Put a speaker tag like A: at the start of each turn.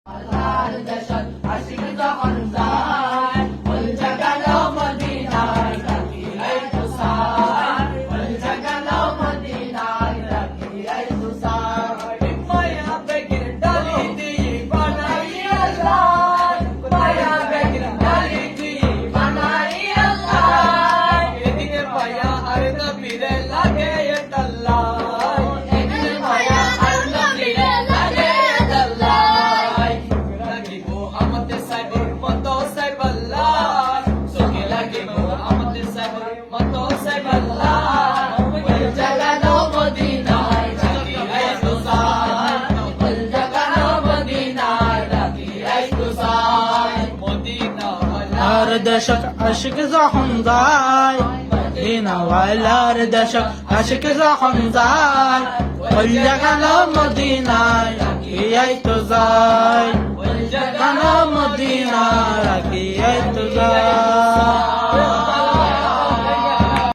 A: আল্লাহর দেশত আশিক যখন যায় ওই জাগালো মদিনায় তাকিয়াই তুষার ওই জাগালো মদিনায় তাকিয়াই তুষার মায়া বেগের ডালি দিয়ে বানাইয়া যায় মায়া বেগের ডালি দিয়ে বানাইয়া যায় এদিকে মায়া আর নবীরে লাগে আল্লাহ এদিকে মায়া আর নবীরে লাগে আল্লাহ আমাদের সাইবর মতো সাইবাল্লাহ সোকে লাগে আমাদের সাইবর মতো সাইবাল্লাহ ওই জাগালো মদিনায় তাকিয়াই তুষার ওই জাগালো মদিনায় তাকিয়াই তুষার মদিনা
B: আর দেশক আশিক যখন যায় মদিনা ওয়ালার দেশক আশিক যখন যায় ওই জাগালো মদিনায় তাকিয়াই তো যায়।